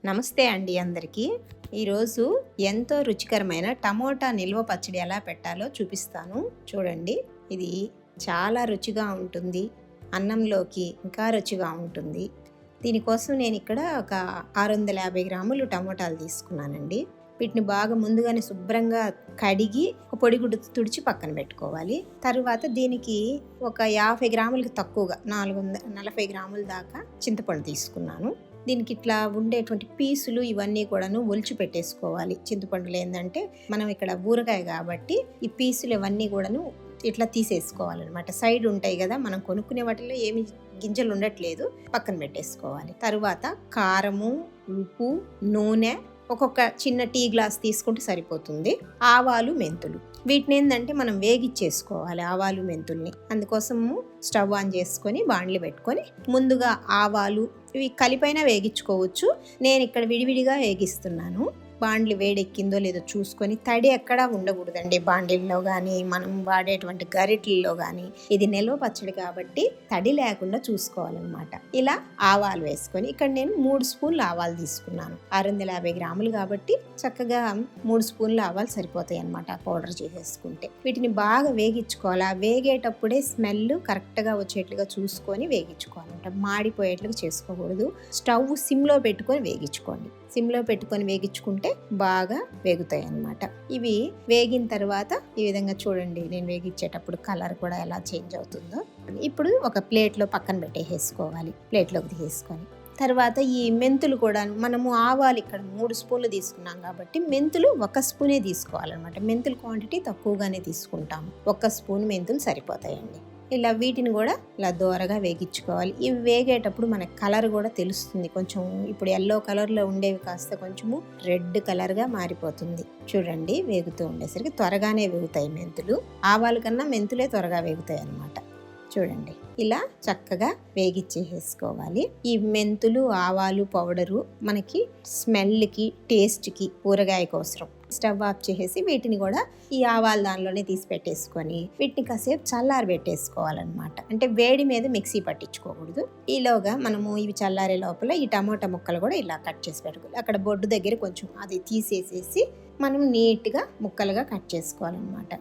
నమస్తే అండి అందరికీ. ఈరోజు ఎంతో రుచికరమైన టమోటా నిల్వ పచ్చడి ఎలా పెట్టాలో చూపిస్తాను. చూడండి, ఇది చాలా రుచిగా ఉంటుంది. అన్నంలోకి ఇంకా రుచిగా ఉంటుంది. దీనికోసం నేను ఇక్కడ ఒక 650 గ్రాములు టమోటాలు తీసుకున్నానండి. వీటిని బాగా ముందుగానే శుభ్రంగా కడిగి ఒక పొడిగుడ్డు తుడిచి పక్కన పెట్టుకోవాలి. తర్వాత దీనికి ఒక 50 గ్రాములకి తక్కువగా 440 గ్రాముల దాకా చింతపండు తీసుకున్నాను. దీనికి ఇట్లా ఉండేటువంటి పీసులు ఇవన్నీ కూడాను ఒలిచి పెట్టేసుకోవాలి. చింతపండులో ఏంటంటే మనం ఇక్కడ ఊరగాయ కాబట్టి ఈ పీసులు ఇవన్నీ కూడాను ఇట్లా తీసేసుకోవాలన్నమాట. సైడ్ ఉంటాయి కదా, మనం కొనుక్కునే వాటిలో ఏమి గింజలు ఉండట్లేదు, పక్కన పెట్టేసుకోవాలి. తర్వాత కారము, ఉప్పు, నూనె ఒక్కొక్క చిన్న టీ గ్లాస్ తీసుకుంటే సరిపోతుంది. ఆవాలు, మెంతులు వీటిని ఏంటంటే మనం వేగిచ్చేసుకోవాలి. ఆవాలు మెంతుల్ని అందుకోసము స్టవ్ ఆన్ చేసుకొని బాండ్లు పెట్టుకొని ముందుగా ఆవాలు ఇవి కలిపైనా వేగించుకోవచ్చు. నేను ఇక్కడ విడివిడిగా వేగిస్తున్నాను. బాండ్లు వేడెక్కిందో లేదో చూసుకొని, తడి ఎక్కడా ఉండకూడదండి బాండిల్లో కానీ మనం వాడేటువంటి గరిటెల్లో కానీ. ఇది నిల్వ పచ్చడి కాబట్టి తడి లేకుండా చూసుకోవాలన్నమాట. ఇలా ఆవాలు వేసుకొని, ఇక్కడ నేను 3 స్పూన్లు ఆవాలు తీసుకున్నాను. 650 గ్రాములు కాబట్టి చక్కగా 3 స్పూన్లు ఆవాలు సరిపోతాయి అన్నమాట పౌడర్ చేసేసుకుంటే. వీటిని బాగా వేగించుకోవాలి. ఆ వేగేటప్పుడే స్మెల్ కరెక్ట్గా వచ్చేట్లుగా చూసుకొని వేగించుకోవాలంట. మాడిపోయేట్లుగా చేసుకోకూడదు. స్టవ్ సిమ్లో పెట్టుకొని వేగించుకోండి. సిమ్లో పెట్టుకొని వేగించుకుంటే బాగా వేగుతాయి అన్నమాట. ఇవి వేగిన తర్వాత ఈ విధంగా చూడండి, నేను వేగించేటప్పుడు కలర్ కూడా ఎలా చేంజ్ అవుతుందో. ఇప్పుడు ఒక ప్లేట్లో పక్కన పెట్టేసుకోవాలి. ప్లేట్లోకి తీసేసుకొని తర్వాత ఈ మెంతులు కూడా మనము ఆవాలు ఇక్కడ 3 స్పూన్లు తీసుకున్నాం కాబట్టి మెంతులు 1 స్పూనే తీసుకోవాలన్నమాట. మెంతుల క్వాంటిటీ తక్కువగానే తీసుకుంటాము. 1 స్పూన్ మెంతులు సరిపోతాయండి. ఇలా వీటిని కూడా ఇలా దోరగా వేగించుకోవాలి. ఇవి వేగేటప్పుడు మనకు కలర్ కూడా తెలుస్తుంది. కొంచెం ఇప్పుడు ఎల్లో కలర్లో ఉండేవి కాస్త కొంచెము రెడ్ కలర్గా మారిపోతుంది. చూడండి, వేగుతూ ఉండేసరికి త్వరగానే వేగుతాయి మెంతులు. ఆవాల కన్నా మెంతులే త్వరగా వేగుతాయి అన్నమాట. చూడండి, ఇలా చక్కగా వేగిచ్చేసుకోవాలి. ఈ మెంతులు, ఆవాలు పౌడరు మనకి స్మెల్కి, టేస్ట్కి, ఊరగాయ కోసరం. స్టవ్ ఆఫ్ చేసేసి వీటిని కూడా ఈ ఆవాల దానిలోనే తీసి పెట్టేసుకొని వీటిని కాసేపు చల్లారి పెట్టేసుకోవాలన్నమాట. అంటే వేడి మీద మిక్సీ పట్టించుకోకూడదు. ఈలోగా మనము ఇవి చల్లారే లోపల ఈ టమోటా ముక్కలు కూడా ఇలా కట్ చేసి పెట్టుకోవాలి. అక్కడ బొడ్డు దగ్గర కొంచెం అది తీసేసేసి మనం నీట్గా ముక్కలుగా కట్ చేసుకోవాలన్నమాట.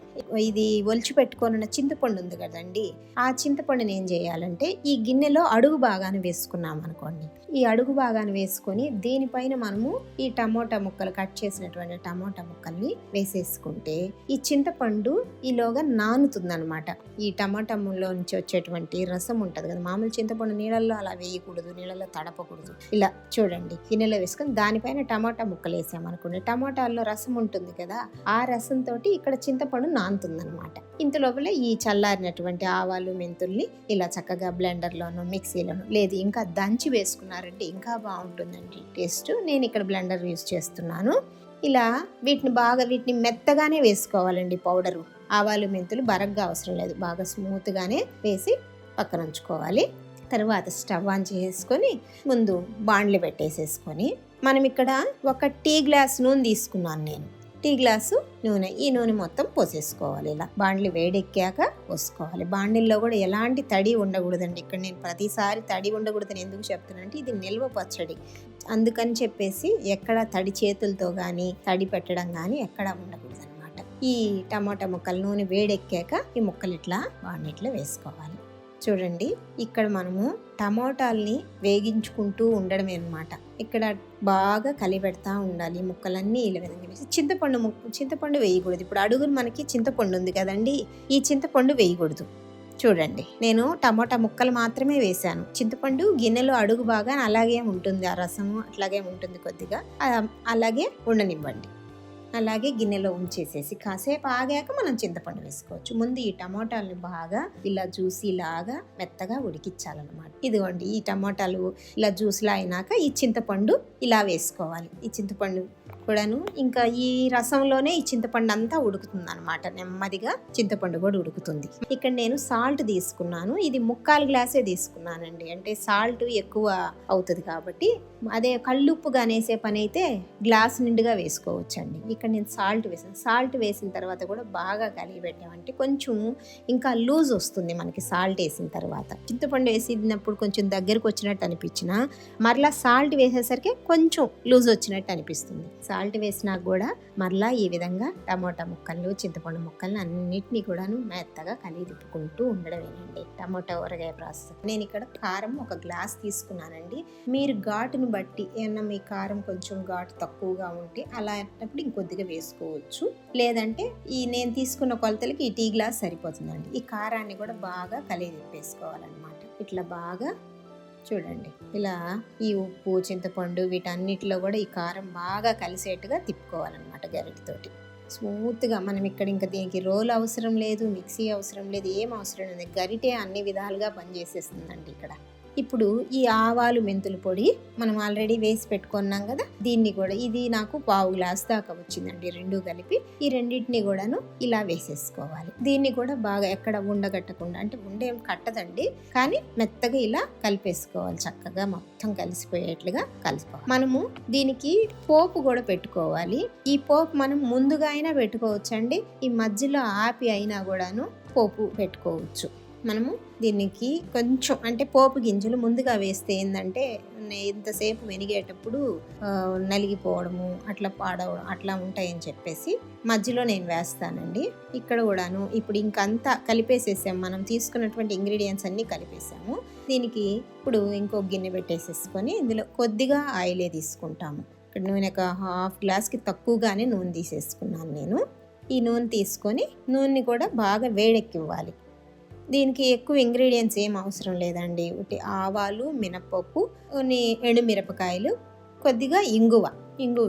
ఇది ఒలిచి పెట్టుకోనున్న చింతపండు ఉంది కదండి, ఆ చింతపండుని ఏం చేయాలంటే ఈ గిన్నెలో అడుగు భాగాన్ని వేసుకున్నాం అనుకోండి. ఈ అడుగు భాగాన్ని వేసుకొని దీనిపైన మనము ఈ టమోటా ముక్కలు కట్ చేసినటువంటి టమోటా ముక్కల్ని వేసేసుకుంటే ఈ చింతపండు ఈలోగా నానుతుంది అనమాట. ఈ టమాటాలో నుంచి వచ్చేటువంటి రసం ఉంటుంది కదా, మామూలు చింతపండు నీళ్ళల్లో అలా వేయకూడదు, నీళ్ళలో తడపకూడదు. ఇలా చూడండి, గిన్నెలో వేసుకొని దానిపైన టమాటా ముక్కలు వేసామనుకోండి, టమాటాల్లో రసం ఉంటుంది కదా, ఆ రసంతో ఇక్కడ చింతపండు నానుతుంది అనమాట. ఇంతలోపల ఈ చల్లారినటువంటి ఆవాలు మెంతుల్ని ఇలా చక్కగా బ్లెండర్లోనూ మిక్సీలోనూ లేదు ఇంకా దంచి వేసుకున్నారంటే ఇంకా బాగుంటుందండి టేస్ట్. నేను ఇక్కడ బ్లెండర్ యూజ్ చేస్తున్నాను. ఇలా వీటిని మెత్తగానే వేసుకోవాలండి పౌడరు. ఆవాలు మెంతులు బరగ్గా అవసరం లేదు, బాగా స్మూత్గానే వేసి పక్కన ఉంచుకోవాలి. తర్వాత స్టవ్ ఆన్ చేసుకొని ముందు బాండ్లు పెట్టేసేసుకొని మనం ఇక్కడ ఒక టీ గ్లాస్ నూనె తీసుకున్నాను నేను. టీ గ్లాసు నూనె, ఈ నూనె మొత్తం పోసేసుకోవాలి. ఇలా బాండ్లు వేడెక్కాక పోసుకోవాలి. బాండిల్లో కూడా ఎలాంటి తడి ఉండకూడదండి. ఇక్కడ నేను ప్రతిసారి తడి ఉండకూడదని ఎందుకు చెప్తున్నానంటే ఇది నిల్వ పచ్చడి, అందుకని చెప్పేసి ఎక్కడ తడి చేతులతో కానీ తడి పెట్టడం కానీ ఎక్కడ ఉండకూడదు అనమాట. ఈ టమాటా ముక్కలు నూనె వేడెక్కాక ఈ ముక్కలు ఇట్లా బాండిట్లో వేసుకోవాలి. చూడండి, ఇక్కడ మనము టమోటాల్ని వేగించుకుంటూ ఉండడమే అనమాట. ఇక్కడ బాగా కలిపెడతా ఉండాలి. ముక్కలన్నీ ఇలా విధంగా వేసి చింతపండు వేయకూడదు. ఇప్పుడు అడుగును మనకి చింతపండు ఉంది కదండి, ఈ చింతపండు వేయకూడదు. చూడండి, నేను టమోటా ముక్కలు మాత్రమే వేశాను. చింతపండు గిన్నెలో అడుగు బాగా అలాగే ఉంటుంది, ఆ రసము అట్లాగే ఉంటుంది, కొద్దిగా అలాగే ఉండనివ్వండి. అలాగే గిన్నెలో ఉంచేసేసి కాసేపు ఆగాక మనం చింతపండు వేసుకోవచ్చు. ముందు ఈ టమోటాలను బాగా ఇలా జ్యూసీలాగా మెత్తగా ఉడికించాలన్నమాట. ఇదిగోండి, ఈ టమోటాలు ఇలా జ్యూస్లా అయినాక ఈ చింతపండు ఇలా వేసుకోవాలి. ఈ చింతపండు కూడాను ఇంకా ఈ రసంలోనే ఈ చింతపండు అంతా ఉడుకుతుంది అనమాట. నెమ్మదిగా చింతపండు కూడా ఉడుకుతుంది. ఇక్కడ నేను సాల్ట్ తీసుకున్నాను. ఇది 3/4 గ్లాసే తీసుకున్నానండి. అంటే సాల్ట్ ఎక్కువ అవుతుంది కాబట్టి. అదే కళ్ళుప్పుగా వేసే పని అయితే గ్లాస్ నిండుగా వేసుకోవచ్చండి. ఇక్కడ నేను సాల్ట్ వేసాను. సాల్ట్ వేసిన తర్వాత కూడా బాగా కలిగి పెట్టామంటే కొంచెం ఇంకా లూజ్ వస్తుంది మనకి సాల్ట్ వేసిన తర్వాత. చింతపండు వేసినప్పుడు కొంచెం దగ్గరకు వచ్చినట్టు అనిపించినా మరలా సాల్ట్ వేసేసరికి కొంచెం లూజ్ వచ్చినట్టు అనిపిస్తుంది. సాల్ట్ వేసినాక కూడా మరలా ఈ విధంగా టమోటా ముక్కలు, చింతపండు ముక్కల్ని అన్నిటినీ కూడాను మెత్తగా కలిగి తిప్పుకుంటూ ఉండడమేనండి టమోటా ఊరగాయ ప్రాసెస్. నేను ఇక్కడ కారం 1 గ్లాస్ తీసుకున్నానండి. మీరు ఘాటును బట్టి ఏమన్నా మీ కారం కొంచెం ఘాటు తక్కువగా ఉంటే అలాంటప్పుడు ఇంకొద్దిగా వేసుకోవచ్చు. లేదంటే ఈ నేను తీసుకున్న కొలతలకి ఈ టీ గ్లాస్ సరిపోతుందండి. ఈ కారాన్ని కూడా బాగా కలిగి తిప్పేసుకోవాలన్నమాట. ఇట్లా బాగా చూడండి, ఇలా ఈ ఉప్పు, చింతపండు వీటన్నిటిలో కూడా ఈ కారం బాగా కలిసేట్టుగా తిప్పుకోవాలన్నమాట గరిటెతోటి. స్మూత్గా మనం ఇక్కడ ఇంకా దీనికి రోల్ అవసరం లేదు, మిక్సీ అవసరం లేదు, ఏం అవసరం లేదు. గరిటె అన్ని విధాలుగా పనిచేసేస్తుందండి ఇక్కడ. ఇప్పుడు ఈ ఆవాలు, మెంతుల పొడి మనం ఆల్రెడీ వేసి పెట్టుకున్నాం కదా, దీన్ని కూడా ఇది నాకు 1/2 గ్లాస్ దాకా వచ్చిందండి. 2 కలిపి ఈ రెండింటిని కూడాను ఇలా వేసేసుకోవాలి. దీన్ని కూడా బాగా ఎక్కడ ఉండగట్టకుండా, అంటే ఉండేం కట్టదండి కానీ మెత్తగా ఇలా కలిపేసుకోవాలి. చక్కగా మొత్తం కలిసిపోయేట్లుగా కలుపుకోవాలి. మనము దీనికి పోపు కూడా పెట్టుకోవాలి. ఈ పోపు మనం ముందుగా అయినా పెట్టుకోవచ్చండి, ఈ మధ్యలో ఆపి అయినా కూడాను పోపు పెట్టుకోవచ్చు. మనము దీనికి కొంచెం అంటే పోపు గింజలు ముందుగా వేస్తే ఏంటంటే ఇంతసేపు వెనిగేటప్పుడు నలిగిపోవడము, అట్లా పాడవడం అట్లా ఉంటాయని చెప్పేసి మధ్యలో నేను వేస్తానండి. ఇక్కడ కూడాను ఇప్పుడు ఇంకంతా కలిపేసేసాము. మనం తీసుకున్నటువంటి ఇంగ్రీడియంట్స్ అన్నీ కలిపేసాము. దీనికి ఇప్పుడు ఇంకో గిన్నె పెట్టేసేసుకొని ఇందులో కొద్దిగా ఆయిలే తీసుకుంటాము. ఇక్కడ నూనె 1/2 గ్లాస్కి తక్కువగానే నూనె తీసేసుకున్నాను నేను. ఈ నూనె తీసుకొని నూనెని కూడా బాగా వేడెక్కివ్వాలి. దీనికి ఎక్కువ ఇంగ్రీడియంట్స్ ఏం అవసరం లేదండి. ఒకటి ఆవాలు, మినపప్పు, ఎండుమిరపకాయలు, కొద్దిగా ఇంగువ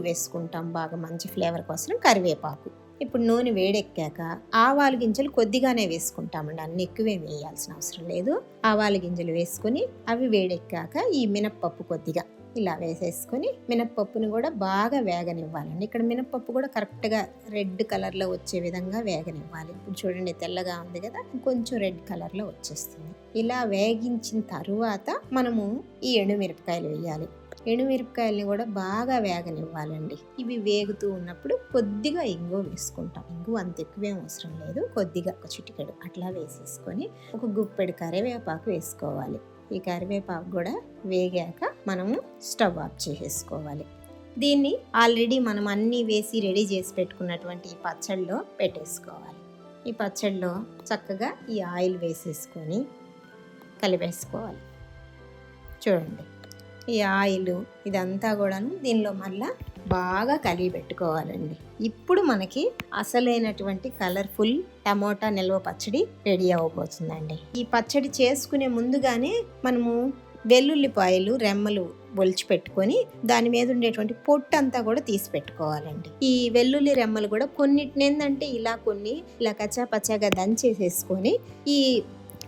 వేసుకుంటాం బాగా మంచి ఫ్లేవర్ కోసం, కరివేపాకు. ఇప్పుడు నూనె వేడెక్కాక ఆవాలు గింజలు కొద్దిగానే వేసుకుంటామండి, అన్ని ఎక్కువే వేయాల్సిన అవసరం లేదు. ఆవాలు గింజలు వేసుకొని అవి వేడెక్కాక ఈ మినపప్పు కొద్దిగా ఇలా వేసేసుకొని మినప్పప్పుని కూడా బాగా వేగనివ్వాలండి. ఇక్కడ మినప్పప్పు కూడా కరెక్ట్గా రెడ్ కలర్లో వచ్చే విధంగా వేగనివ్వాలి. ఇప్పుడు చూడండి తెల్లగా ఉంది కదా, కొంచెం రెడ్ కలర్లో వచ్చేస్తుంది. ఇలా వేగించిన తరువాత మనము ఈ ఎండుమిరపకాయలు వేయాలి. ఎండుమిరపకాయలని కూడా బాగా వేగనివ్వాలండి. ఇవి వేగుతూ ఉన్నప్పుడు కొద్దిగా ఇంగువ వేసుకుంటాం. ఇంగువ అంత ఎక్కువేం అవసరం లేదు, కొద్దిగా ఒక చిటికెడు అట్లా వేసేసుకొని ఒక గుప్పెడు కరివేపాకు వేసుకోవాలి. ఈ కరివేపాకు కూడా వేగాక మనము స్టవ్ ఆఫ్ చేసేసుకోవాలి. దీన్ని ఆల్రెడీ మనం అన్నీ వేసి రెడీ చేసి పెట్టుకున్నటువంటి ఈ పచ్చడిలో పెట్టేసుకోవాలి. ఈ పచ్చడిలో చక్కగా ఈ ఆయిల్ వేసేసుకొని కలిపేసుకోవాలి. చూడండి ఈ ఆయిల్ ఇదంతా కూడాను దీనిలో మళ్ళా బాగా కలిగి పెట్టుకోవాలండి. ఇప్పుడు మనకి అసలైనటువంటి కలర్ఫుల్ టమోటా నిల్వ పచ్చడి రెడీ అవ్వబోతుందండి. ఈ పచ్చడి చేసుకునే ముందుగానే మనము వెల్లుల్లిపాయలు రెమ్మలు ఒలిచి పెట్టుకొని దాని మీద ఉండేటువంటి పొట్టు అంతా కూడా తీసి పెట్టుకోవాలండి. ఈ వెల్లుల్లి రెమ్మలు కూడా కొన్నిటిని ఏంటంటే కొన్ని ఇలా కచ్చా పచ్చాగా దంచేసేసుకొని ఈ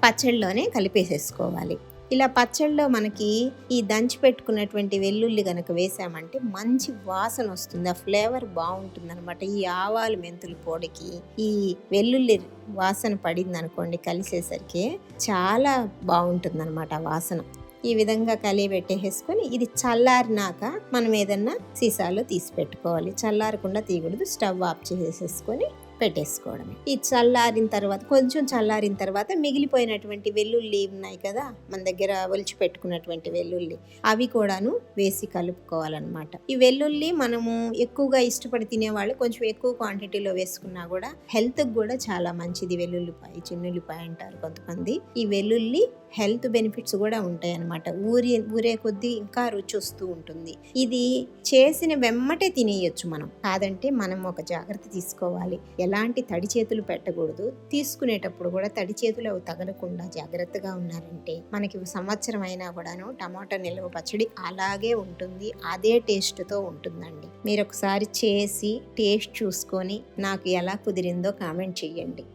పచ్చడిలోనే కలిపేసేసుకోవాలి. ఇలా పచ్చడిలో మనకి ఈ దంచి పెట్టుకున్నటువంటి వెల్లుల్లి కనుక వేసామంటే మంచి వాసన వస్తుంది, ఆ ఫ్లేవర్ బాగుంటుంది అనమాట. ఈ ఆవాలు మెంతుల పొడికి ఈ వెల్లుల్లి వాసన పడింది అనుకోండి కలిసేసరికి చాలా బాగుంటుంది అనమాట ఆ వాసన. ఈ విధంగా కలిగి పెట్టేసుకొని ఇది చల్లారినాక మనం ఏదన్నా సీసాలో తీసి పెట్టుకోవాలి. చల్లారకుండా తీయకూడదు, స్టవ్ ఆఫ్ చేసేసుకొని పెట్టేసుకోవడమే. ఈ కొంచెం చల్లారిన తర్వాత మిగిలిపోయినటువంటి వెల్లుల్లి ఉన్నాయి కదా మన దగ్గర ఒలిచి పెట్టుకున్నటువంటి వెల్లుల్లి, అవి కూడాను వేసి కలుపుకోవాలన్నమాట. ఈ వెల్లుల్లి మనము ఎక్కువగా ఇష్టపడి తినేవాళ్ళు కొంచెం ఎక్కువ క్వాంటిటీలో వేసుకున్నా కూడా హెల్త్కి కూడా చాలా మంచిది. వెల్లుల్లిపాయ, చిన్నుల్లిపాయ అంటారు కొంతమంది. ఈ వెల్లుల్లి హెల్త్ బెనిఫిట్స్ కూడా ఉంటాయి అన్నమాట. ఊరే కొద్దీ ఇంకా రుచి వస్తూ ఉంటుంది. ఇది చేసిన వెమ్మటే తినేయచ్చు మనం. కాదంటే మనం ఒక జాగ్రత్త తీసుకోవాలి. ఎలాంటి తడి చేతులు పెట్టకూడదు. తీసుకునేటప్పుడు కూడా తడి చేతులు అవి తగలకుండా జాగ్రత్తగా ఉన్నారంటే మనకి సంవత్సరం అయినా కూడాను టమాటా నిల్వ పచ్చడి అలాగే ఉంటుంది, అదే టేస్ట్తో ఉంటుందండి. మీరు ఒకసారి చేసి టేస్ట్ చూసుకొని నాకు ఎలా కుదిరిందో కామెంట్ చేయండి.